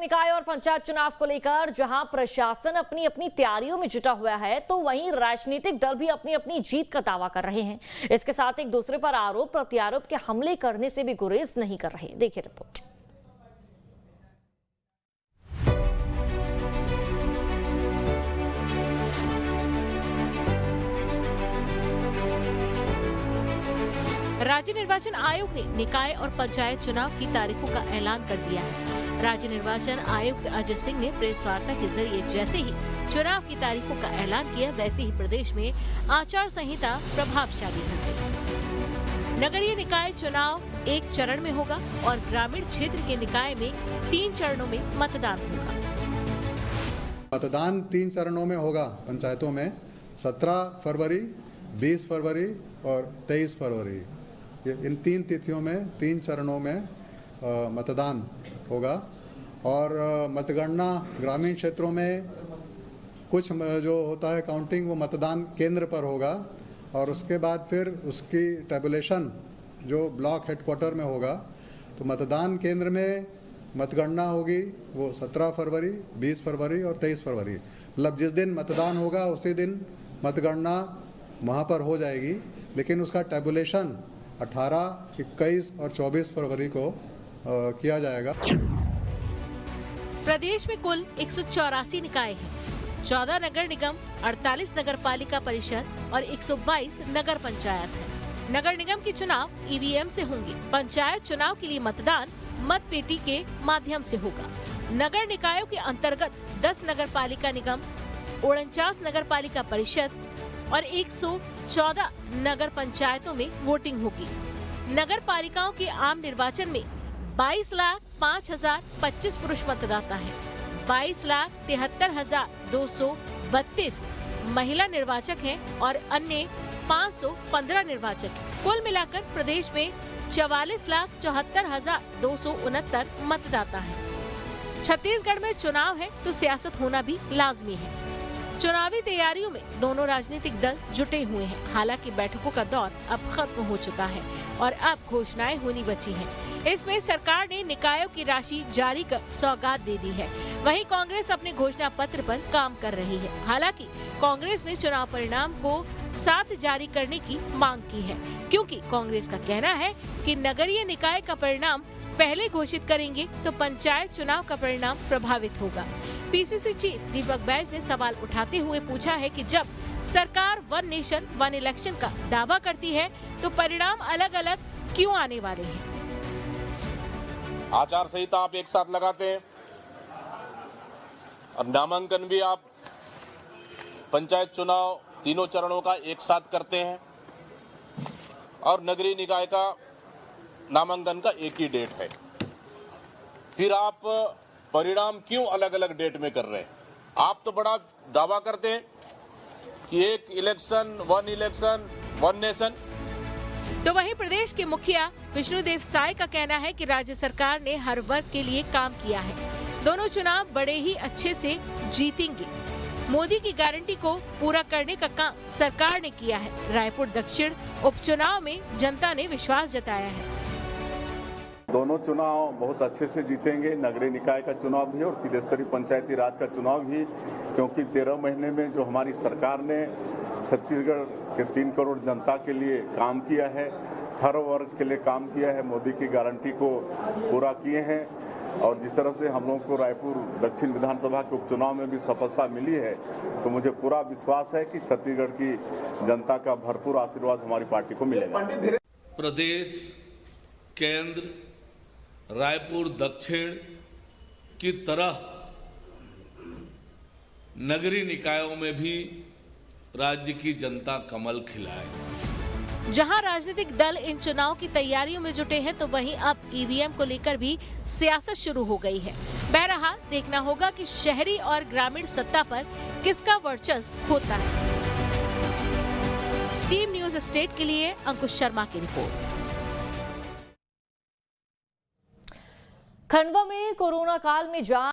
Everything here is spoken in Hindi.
निकाय और पंचायत चुनाव को लेकर जहां प्रशासन अपनी अपनी तैयारियों में जुटा हुआ है, तो वहीं राजनीतिक दल भी अपनी अपनी जीत का दावा कर रहे हैं। इसके साथ एक दूसरे पर आरोप प्रत्यारोप के हमले करने से भी गुरेज नहीं कर रहे। देखिए रिपोर्ट। राज्य निर्वाचन आयोग ने निकाय और पंचायत चुनाव की तारीखों का ऐलान कर दिया है। राज्य निर्वाचन आयुक्त अजय सिंह ने प्रेस वार्ता के जरिए जैसे ही चुनाव की तारीखों का ऐलान किया, वैसे ही प्रदेश में आचार संहिता प्रभावशाली हो गई। नगरीय निकाय चुनाव एक चरण में होगा और ग्रामीण क्षेत्र के निकाय में 3 चरणों में मतदान होगा। मतदान 3 चरणों में होगा। पंचायतों में 17 फरवरी, 20 फरवरी और 23 फरवरी, इन 3 तिथियों में 3 चरणों में मतदान होगा। और मतगणना ग्रामीण क्षेत्रों में कुछ जो होता है काउंटिंग, वो मतदान केंद्र पर होगा और उसके बाद फिर उसकी टैबुलेशन जो ब्लॉक हेडक्वार्टर में होगा। तो मतदान केंद्र में मतगणना होगी वो 17 फरवरी, 20 फरवरी और 23 फरवरी, मतलब जिस दिन मतदान होगा उसी दिन मतगणना वहाँ पर हो जाएगी। लेकिन उसका टैबुलेशन 18, 21 और 24 फरवरी को किया जाएगा। प्रदेश में कुल 184 निकाय हैं, 14 नगर निगम, 48 नगर पालिका परिषद और 122 नगर पंचायत है। नगर निगम के चुनाव ईवीएम से होंगे। पंचायत चुनाव के लिए मतदान मतपेटी के माध्यम से होगा। नगर निकायों के अंतर्गत 10 नगर पालिका निगम, 49 नगर पालिका परिषद और 114 नगर पंचायतों में वोटिंग होगी। नगर पालिकाओं के आम निर्वाचन में 22,05,025 पुरुष मतदाता हैं, 22,73,232 महिला निर्वाचक हैं और अन्य 515 निर्वाचक हैं। कुल मिलाकर प्रदेश में 44,74,269 मतदाता हैं। छत्तीसगढ़ में चुनाव है तो सियासत होना भी लाजमी है। चुनावी तैयारियों में दोनों राजनीतिक दल जुटे हुए हैं। हालांकि बैठकों का दौर अब खत्म हो चुका है और अब घोषणाएं होनी बची हैं। इसमें सरकार ने निकायों की राशि जारी कर सौगात दे दी है। वहीं कांग्रेस अपने घोषणा पत्र पर काम कर रही है। हालांकि कांग्रेस ने चुनाव परिणाम को साथ जारी करने की मांग की है, क्योंकि कांग्रेस का कहना है कि नगरीय निकाय का परिणाम पहले घोषित करेंगे तो पंचायत चुनाव का परिणाम प्रभावित होगा। पीसीसी चीफ दीपक बैज ने सवाल उठाते हुए पूछा है कि जब सरकार 1 नेशन 1 इलेक्शन का दावा करती है तो परिणाम अलग अलग क्यों आने वाले हैं? आचार संहिता आप एक साथ लगाते हैं और नामांकन भी आप पंचायत चुनाव तीनों चरणों का एक साथ करते हैं और नगरीय निकाय का नामांकन का एक ही डेट है। फिर आप परिणाम क्यों अलग अलग डेट में कर रहे हैं? आप तो बड़ा दावा करते हैं कि एक इलेक्शन 1 नेशन। तो वहीं प्रदेश के मुखिया विष्णुदेव साय का कहना है कि राज्य सरकार ने हर वर्ग के लिए काम किया है। दोनों चुनाव बड़े ही अच्छे से जीतेंगे। मोदी की गारंटी को पूरा करने का काम सरकार ने किया है। रायपुर दक्षिण उपचुनाव में जनता ने विश्वास जताया है। दोनों चुनाव बहुत अच्छे से जीतेंगे, नगरीय निकाय का चुनाव भी और त्रिस्तरीय पंचायती राज का चुनाव भी, क्योंकि 13 महीने में जो हमारी सरकार ने छत्तीसगढ़ के 3 करोड़ जनता के लिए काम किया है, हर वर्ग के लिए काम किया है, मोदी की गारंटी को पूरा किए हैं। और जिस तरह से हम लोगों को रायपुर दक्षिण विधानसभा के उपचुनाव में भी सफलता मिली है, तो मुझे पूरा विश्वास है कि छत्तीसगढ़ की जनता का भरपूर आशीर्वाद हमारी पार्टी को मिलेगा। प्रदेश, केंद्र, रायपुर दक्षिण की तरह नगरीय निकायों में भी राज्य की जनता कमल खिलाए। जहां राजनीतिक दल इन चुनाव की तैयारियों में जुटे हैं, तो वहीं अब ईवीएम को लेकर भी सियासत शुरू हो गई है। बहरहाल देखना होगा कि शहरी और ग्रामीण सत्ता पर किसका वर्चस्व होता है। टीम न्यूज स्टेट के लिए अंकुश शर्मा की रिपोर्ट। खंडवा में कोरोना काल में जान